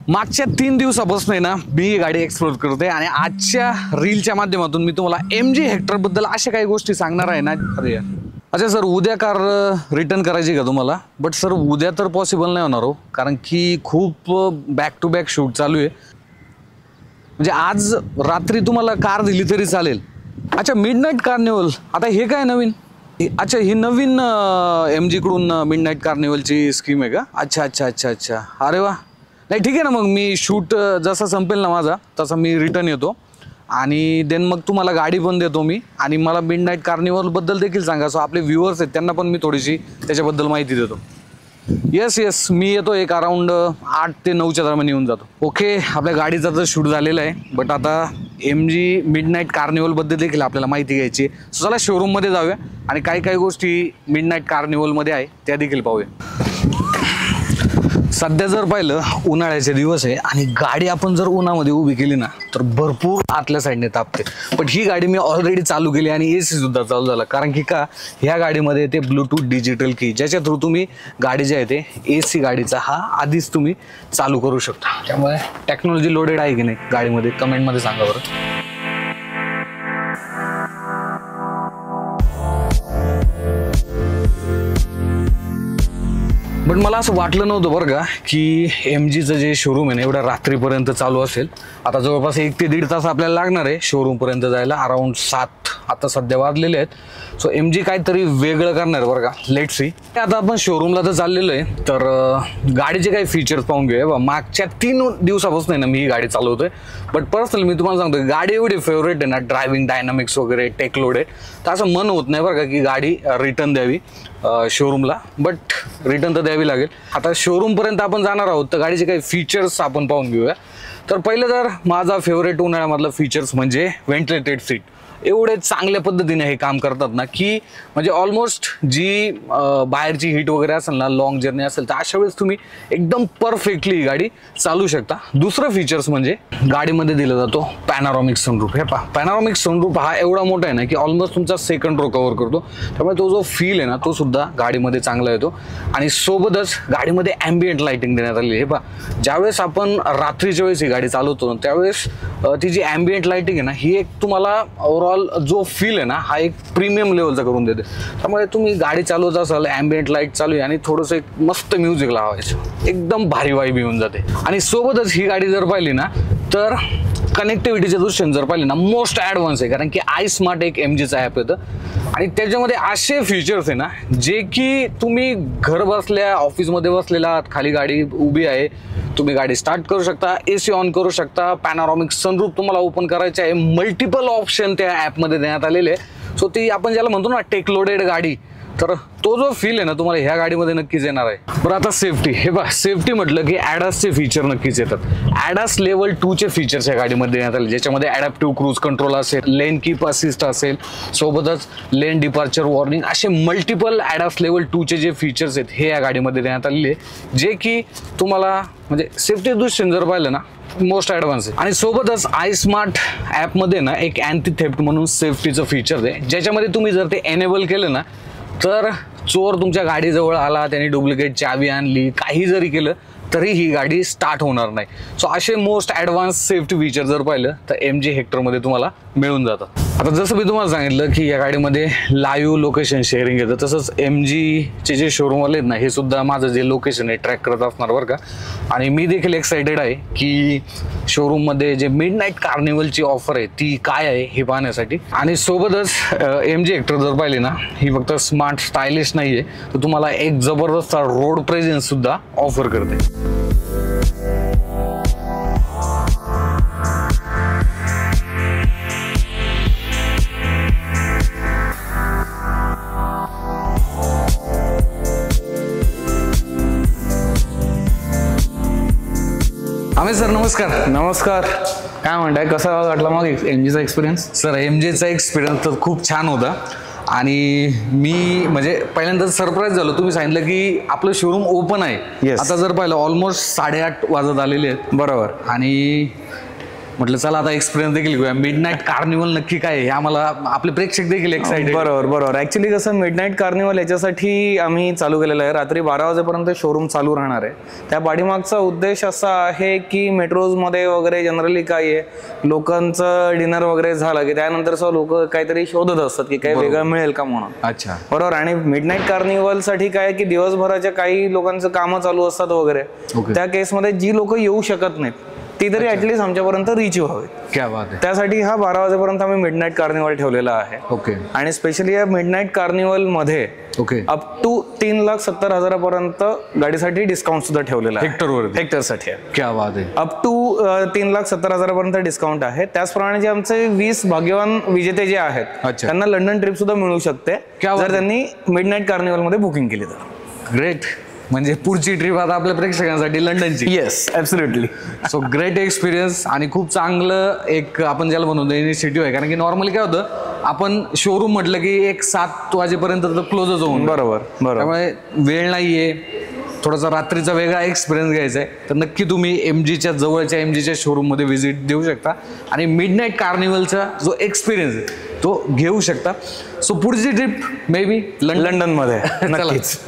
मागच्या 3 दिवसापासून आहे ना मी ही गाडी एक्सप्लोर करतोय आणि आजच्या रीलच्या माध्यमातून मी तुम्हाला MG हेक्टर बद्दल अशा काही गोष्टी सांगणार आहे ना। अरे अच्छा सर, उद्या कार रिटर्न करायची का तुम्हाला? बट सर उद्या तर पॉसिबल नाही होणार हो, कारण की खूप बॅक टू बॅक शूट चालू आहे। म्हणजे आज रात्री तुम्हाला कार दिली तरी चालेल। अच्छा, मिडनाईट कार्निवल, आता हे काय नवीन? अच्छा, ही नवीन MG कडून मिडनाईट कार्निवलची स्कीम आहे का? अच्छा अच्छा अच्छा अच्छा, अरे वा। नाही ठीक आहे ना, मग मी शूट जसा संपेल ना माझा तसा मी रिटर्न येतो आणि देन मग तुम्हाला गाडी पण देतो मी, आणि मला मिडनाईट कार्निवल बद्दल देखील सांगा। सो आपले व्ह्युअर्स आहेत त्यांना पण मी थोडीशी त्याच्याबद्दल माहिती देतो। येस मी येतो एक अराउंड 8 ते 9च्या दरम्यान येऊन जातो। ओके, आपल्या गाडीचा तर शूट झालेला आहे, बट आता MG मिडनाईट कार्निवल बद्दल देखील आपल्याला माहिती घ्यायची। सो चला शोरूममध्ये जाऊया आणि काही गोष्टी मिडनाईट कार्निवलमध्ये आहे त्या देखील पाहूया। सध्या जर पाहिलं उन्हाळ्याचे दिवस आहे आणि गाडी आपण जर उन्हामध्ये उभी केली ना तर भरपूर आतल्या साईडने तापते। पण ही गाडी मी ऑलरेडी चालू केली आणि AC सुद्धा चालू झाला, कारण की का ह्या गाडीमध्ये ते ब्लूटूथ डिजिटल की ज्याच्या थ्रू तुम्ही गाडी जे आहे ते AC गाडीचा हा आधीच तुम्ही चालू करू शकता। त्यामुळे टेक्नॉलॉजी लोडेड आहे की नाही गाडीमध्ये, कमेंटमध्ये सांगा बरं। बट मला असं वाटलं नव्हतं बरं का की MGचं जे शोरूम आहे ना एवढ्या रात्रीपर्यंत चालू असेल। आता जवळपास 1 ते 1.5 तास आपल्याला लागणार आहे शोरूमपर्यंत जायला, अराउंड 7 आता सध्या वाजलेले आहेत। सो MG काहीतरी वेगळं करणार बरं का, लेट सी। आता आपण शोरूमला तर चाललेलो आहे, तर गाडीचे काही फीचर्स पाहून घेऊया। मागच्या 3 दिवसापासून आहे ना मी ही गाडी चालवतोय, बट पर्सनली मी तुम्हाला सांगतो गाडी एवढी फेवरेट आहे ना, ड्रायव्हिंग डायनामिक्स वगैरे टेक लोड आहे, तर असं मन होत नाही बरं का की गाडी रिटर्न द्यावी शोरूमला, बट रिटर्न तर द्यावी लागेल। आता शोरूमपर्यंत आपण जाणार आहोत तर गाडीचे काही फीचर्स आपण पाहून घेऊया। तर पहिलं तर माझा फेवरेट उन्हाळ्यामधला फीचर्स म्हणजे व्हेंटिलेटेड सीट। एवढे चांगल्या पद्धतीने हे काम करतात ना की म्हणजे ऑलमोस्ट जी बाहेरची हीट वगैरे असेल ना, लॉंग जर्नी असेल, तर अशा वेळेस तुम्ही एकदम परफेक्टली गाडी चालू शकता। दुसरं फीचर्स म्हणजे गाडीमध्ये दिला जातो पॅनोरामिक सनरूफ। हे पहा, पॅनोरामिक सनरूफ हा एवढा मोठा आहे ना की ऑलमोस्ट तुमचा सेकंड रो कव्हर करतो, त्यामुळे तो जो फील आहे ना तो सुद्धा गाडीमध्ये चांगला येतो। आणि सोबतच गाडीमध्ये ॲम्बियंट लाइटिंग देण्यात आली आहे। हे पहा, ज्यावेळेस आपण रात्रीच्या वेळेस ही गाडी चालवतो ना त्यावेळेस ती जी ॲम्बियंट लाइटिंग आहे ना ही एक तुम्हाला ओव्हरऑल जो फील आहे ना हा एक प्रीमियम लेवलचा करून देते। त्यामुळे तुम्ही गाडी चालवत असाल, ॲम्बियंट लाईट चालू आहे आणि थोडंसं एक मस्त म्युझिक लावायचं, एकदम भारी वाईब येऊन जाते। आणि सोबतच ही गाडी जर पाहिली ना तर कनेक्टिव्हिटीच्या दृष्टीने जर पाहिली ना मोस्ट ॲडव्हान्स आहे, कारण की iSmart एक MGचं ॲप येतं आणि त्याच्यामध्ये असे फीचर्स आहे ना जे की तुम्ही घर बसल्या ऑफिसमध्ये बसलेला आहात, खाली गाडी उभी आहे, तुम्ही गाडी स्टार्ट करू शकता, AC ऑन करू शकता, पॅनोरामिक सनरूफ तुम्हाला ओपन करायचे आहे, मल्टिपल ऑप्शन त्या ॲपमध्ये देण्यात आलेले आहे। सो ती आपण ज्याला म्हणतो ना टेक लोडेड गाडी, तर तो जो फील आहे ना तुम्हाला ह्या गाडीमध्ये नक्कीच येणार आहे। बरं, आता सेफ्टी, हे बघा सेफ्टी म्हटलं की ADASचे फीचर नक्कीच येतात। ADAS लेवल 2चे फीचर्स या गाडीमध्ये देण्यात आले, ज्याच्यामध्ये ॲडॅप्टिव्ह क्रूज कंट्रोल असेल, लेन कीप असिस्ट असेल, सोबतच लेन डिपार्चर वॉर्निंग, असे मल्टिपल ADAS लेवल 2चे जे फीचर्स आहेत हे या गाडीमध्ये देण्यात आलेले आहे, जे की तुम्हाला म्हणजे सेफ्टी दृष्टीने जर पाहिलं ना मोस्ट ॲडव्हान्स आहे। आणि सोबतच iSmart ॲपमध्ये ना एक अँटी थेफ्ट म्हणून सेफ्टीचं फीचर आहे, ज्याच्यामध्ये तुम्ही जर ते एनेबल केलं ना तर चोर तुमच्या गाडीजवळ आला, त्याने डुप्लिकेट चावी आणली, काही जरी केलं तरी ही गाडी स्टार्ट होणार नाही। सो असे मोस्ट ॲडव्हान्स सेफ्टी फीचर जर पाहिलं तर MG हेक्टरमध्ये तुम्हाला मिळून जातात। आता जसं मी तुम्हाला सांगितलं की या गाडीमध्ये लाईव्ह लोकेशन शेअरिंग येतं, तसंच MGचे जे शोरूमवाले आहेत ना हे सुद्धा माझं जे लोकेशन आहे ट्रॅक करत असणार बरं का। आणि मी देखील एक्साइटेड आहे की शोरूममध्ये जे मिडनाईट कार्निवलची ऑफर आहे ती काय आहे हे पाहण्यासाठी। आणि सोबतच MG हेक्टर जर पाहिली ना ही फक्त स्मार्ट स्टायलिश नाही आहे, तर तुम्हाला एक जबरदस्त रोड प्रेझेन्स सुद्धा ऑफर करते। अमित सर नमस्कार। नमस्कार, काय म्हणताय, कसा वाटला मग MGचा एक्सपिरियन्स? सर MGचा एक्सपिरियन्स तर खूप छान होता आणि मी म्हणजे पहिल्यांदा सरप्राईज झालो। तुम्ही सांगितलं की आपलं शोरूम ओपन आहे, Yes. आता जर पाहिलं ऑलमोस्ट 8:30 वाजत आलेले आहेत बरोबर। आणि म्हटलं चला आता एक्सपिरियन्स देखील घेऊया. मिडनाईट कार्निवल नक्की काय आहे हे आम्हाला आपले प्रेक्षक देखील एक्साइटेड. बरोबर. ऍक्च्युली कसं मिडनाईट कार्निवल याच्यासाठी आम्ही चालू केलेलं आहे. रात्री 12 वाजेपर्यंत शोरूम चालू राहणार आहे. त्या पाठीमागचा उद्देश असा आहे की मेट्रोजमध्ये वगैरे जनरली काय आहे, लोकांचं डिनर वगैरे झालं की त्यानंतर लोक काहीतरी शोधत असतात की काही वेगळं मिळेल का म्हणून. अच्छा. बरोबर. आणि मिडनाईट कार्निवल साठी काय की दिवसभराच्या काही लोकांचं कामं चालू असतात वगैरे, त्या केसमध्ये जी लोक येऊ शकत नाहीत ती तरी ऍटलीस्ट आमच्यापर्यंत रीच व्हावी. क्या बात आहे. त्यासाठी हा 12 वाजेपर्यंत आम्ही मिडनाईट कार्निवल ठेवलेला आहे. ओके. आणि स्पेशली या मिडनाईट कार्निवल मध्ये ओके अप टू 3,70,000 गाडीसाठी डिस्काउंट सुद्धा ठेवलेला आहे. हेक्टरसाठी आहे. क्या बात आहे. अप टू 3,70,000 डिस्काउंट आहे. त्याचप्रमाणे जे आमचे 20 भाग्यवान विजेते जे आहेत त्यांना लंडन ट्रिप सुद्धा मिळू शकते जर त्यांनी मिडनाईट कार्निवल मध्ये बुकिंग केली तर. ग्रेट. म्हणजे पुढची ट्रिप आता आपल्या प्रेक्षकांसाठी लंडनची. Yes, absolutely. So great experience आणि खूप चांगलं एक आपण ज्याला म्हणतो इनिशिएटिव्ह आहे. कारण की नॉर्मली काय होतं, आपण शोरूम म्हटलं की 7 वाजेपर्यंत तर क्लोजच होऊन. बरोबर. त्यामुळे वेळ नाहीये, थोडासा रात्रीचा वेगळा एक्सपिरियन्स घ्यायचा आहे तर नक्की तुम्ही एमजीच्या जवळच्या एमजीच्या शोरूममध्ये व्हिजिट देऊ शकता आणि मिडनाईट कार्निवलचा जो एक्सपिरियन्स आहे तो घेऊ शकता. सो पुढची ट्रिप मे बी लंडनमध्ये नक्कीच.